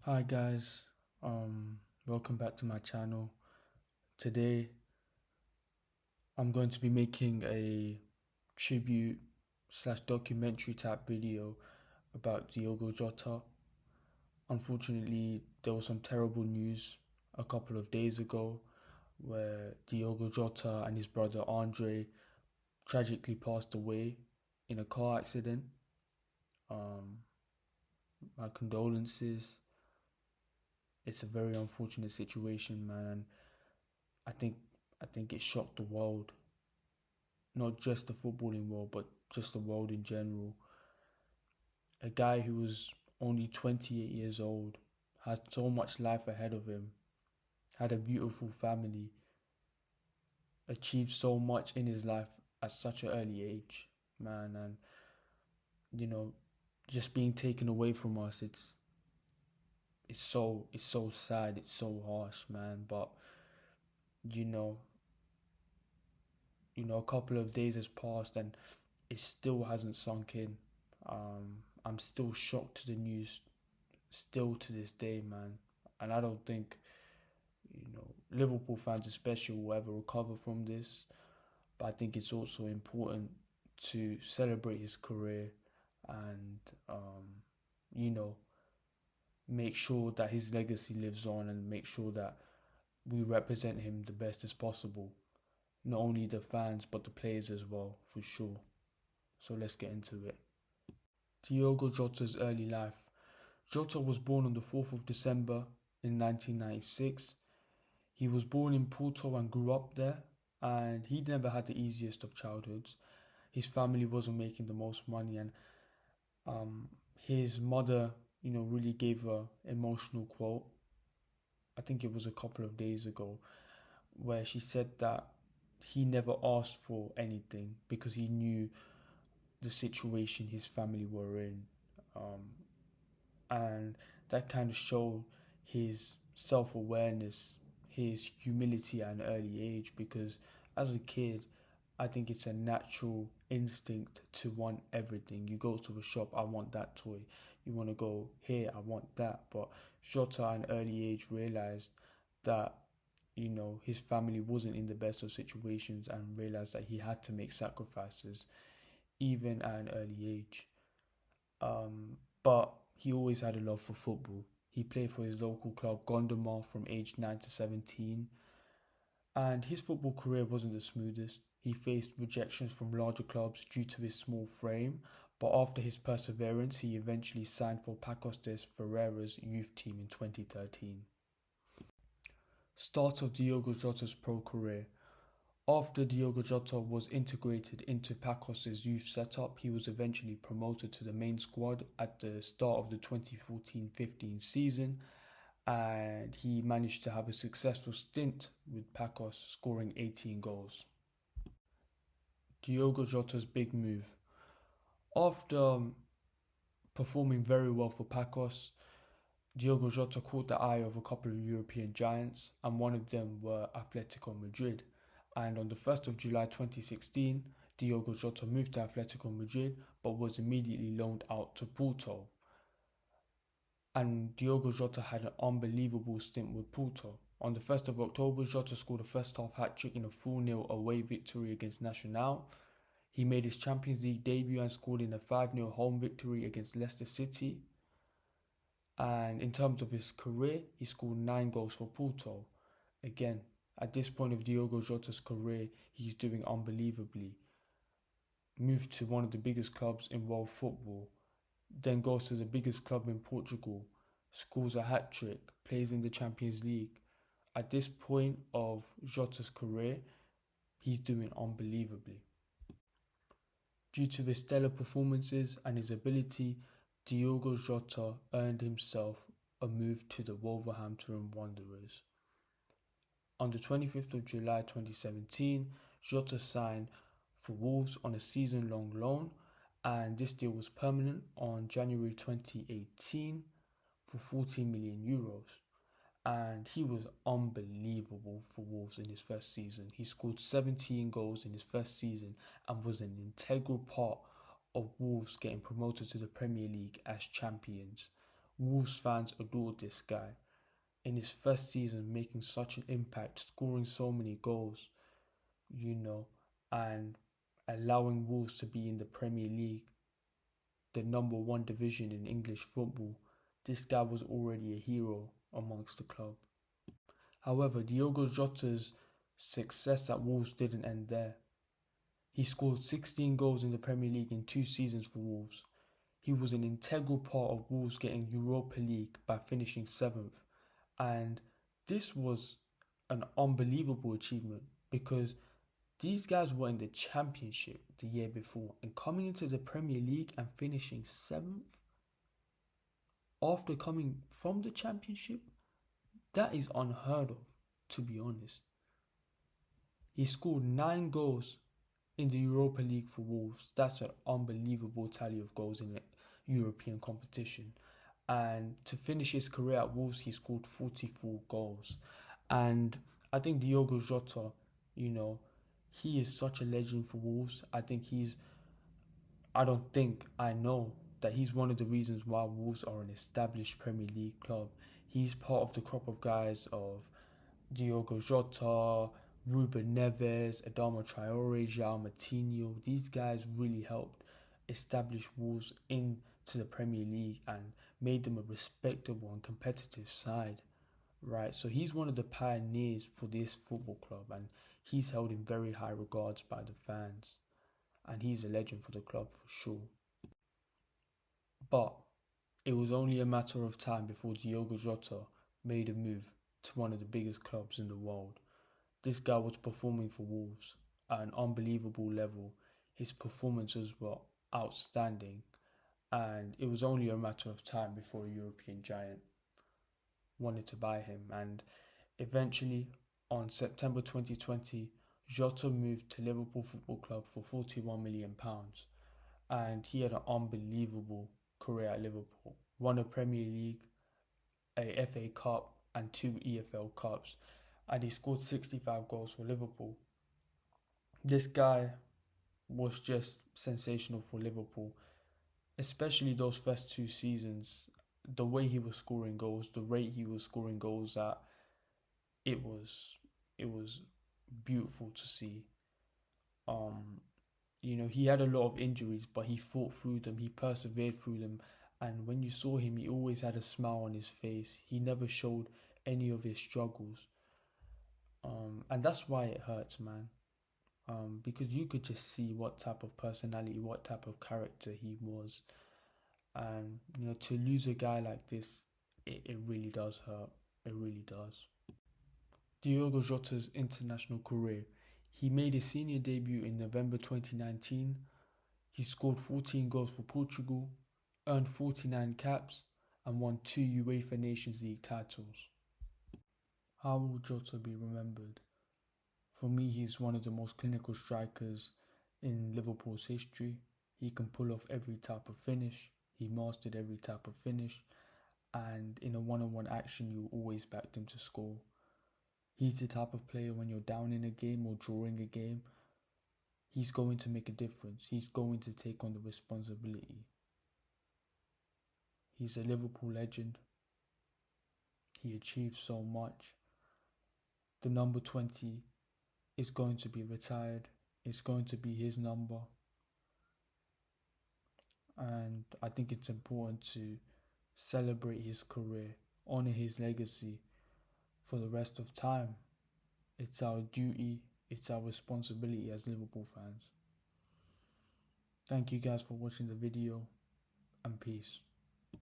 Hi guys, um, welcome back to my channel. Today I'm going to be making a tribute slash documentary type video about Diogo Jota. Unfortunately, there was some terrible news a couple of days ago where Diogo Jota and his brother Andre tragically passed away in a car accident. Um, my condolences. It's a very unfortunate situation, man. I think I think it shocked the world, not just the footballing world, but just the world in general. A guy who was only 28 years old, had so much life ahead of him, had a beautiful family, achieved so much in his life at such an early age, man, and you know, just being taken away from us, it's so sad, it's so harsh, man. But you know, a couple of days has passed and it still hasn't sunk in. I'm still shocked to the news, still to this day, man. And I don't think, Liverpool fans especially will ever recover from this. But I think it's also important to celebrate his career and, you know, make sure that his legacy lives on and make sure that we represent him the best as possible. Not only the fans, but the players as well, for sure. So let's get into it. Diogo Jota's early life. Jota was born on the 4th of December in 1996. He was born in Porto and grew up there, and he never had the easiest of childhoods. His family wasn't making the most money, and um, his mother, really gave a emotional quote. I think it was a couple of days ago, where she said that he never asked for anything because he knew the situation his family were in. Um, and that kind of showed his self-awareness, his humility at an early age, because as a kid I think it's a natural instinct to want everything. You go to a shop, I want that toy. You want to go here, I want that. But Jota at an early age realized that his family wasn't in the best of situations and realized that he had to make sacrifices even at an early age. But he always had a love for football. He played for his local club Gondomar from age 9 to 17, and his football career wasn't the smoothest. He faced rejections from larger clubs due to his small frame, but after his perseverance, he eventually signed for Pacos de Ferreira's youth team in 2013. Start of Diogo Jota's pro career. After Diogo Jota was integrated into Pacos' youth setup, he was eventually promoted to the main squad at the start of the 2014-15 season, and he managed to have a successful stint with Pacos, scoring 18 goals. Diogo Jota's big move. After performing very well for Pacos, Diogo Jota caught the eye of a couple of European giants, and one of them were Atletico Madrid. And on the 1st of July 2016, Diogo Jota moved to Atletico Madrid but was immediately loaned out to Porto. And Diogo Jota had an unbelievable stint with Porto. On the 1st of October, Jota scored a first half hat-trick in a 4-0 away victory against Nacional. He made his Champions League debut and scored in a 5-0 home victory against Leicester City. And in terms of his career, he scored 9 goals for Porto. Again, at this point of Diogo Jota's career, he's doing unbelievably. Moved to one of the biggest clubs in world football, then goes to the biggest club in Portugal, scores a hat-trick, plays in the Champions League. At this point of Jota's career, he's doing unbelievably. Due to his stellar performances and his ability, Diogo Jota earned himself a move to the Wolverhampton Wanderers. On the 25th of July 2017, Jota signed for Wolves on a season-long loan, and this deal was permanent on January 2018 for 14 million euros. And he was unbelievable for Wolves in his first season. He scored 17 goals in his first season and was an integral part of Wolves getting promoted to the Premier League as champions. Wolves fans adored this guy. In his first season, making such an impact, scoring so many goals, you know, and allowing Wolves to be in the Premier League, the number one division in English football. This guy was already a hero amongst the club. However, Diogo Jota's success at Wolves didn't end there. He scored 16 goals in the Premier League in 2 seasons for Wolves. He was an integral part of Wolves getting Europa League by finishing 7th. And this was an unbelievable achievement because these guys were in the Championship the year before and coming into the Premier League and finishing 7th after coming from the Championship, that is unheard of, to be honest. He scored 9 goals in the Europa League for Wolves. That's an unbelievable tally of goals in a European competition. And to finish his career at Wolves, he scored 44 goals. And I think Diogo Jota, he is such a legend for Wolves. I know that he's one of the reasons why Wolves are an established Premier League club. He's part of the crop of guys of Diogo Jota, Ruben Neves, Adama Traore, João Moutinho. These guys really helped establish Wolves into the Premier League and made them a respectable and competitive side, right? So he's one of the pioneers for this football club and he's held in very high regards by the fans. And he's a legend for the club for sure. But it was only a matter of time before Diogo Jota made a move to one of the biggest clubs in the world. This guy was performing for Wolves at an unbelievable level. His performances were outstanding, and it was only a matter of time before a European giant wanted to buy him. And eventually, on September 2020, Jota moved to Liverpool Football Club for £41 million, and he had an unbelievable career at Liverpool. Won a Premier League, a FA Cup, and 2 EFL Cups, and he scored 65 goals for Liverpool. This guy was just sensational for Liverpool, especially those first 2 seasons. The way he was scoring goals, the rate he was scoring goals at, it was beautiful to see. He had a lot of injuries, but he fought through them, he persevered through them, and when you saw him, he always had a smile on his face. He never showed any of his struggles. And that's why it hurts, man. Because you could just see what type of personality, what type of character he was. And, to lose a guy like this, it really does hurt. It really does. Diogo Jota's international career. He made his senior debut in November 2019. He scored 14 goals for Portugal, earned 49 caps, and won 2 UEFA Nations League titles. How will Jota be remembered? For me, he's one of the most clinical strikers in Liverpool's history. He can pull off every type of finish. He mastered every type of finish. And in a one-on-one action, you always backed him to score. He's the type of player when you're down in a game or drawing a game, he's going to make a difference. He's going to take on the responsibility. He's a Liverpool legend. He achieved so much. The number 20 is going to be retired. It's going to be his number. And I think it's important to celebrate his career, honor his legacy for the rest of time. It's our duty, it's our responsibility as Liverpool fans. Thank you guys for watching the video, and peace.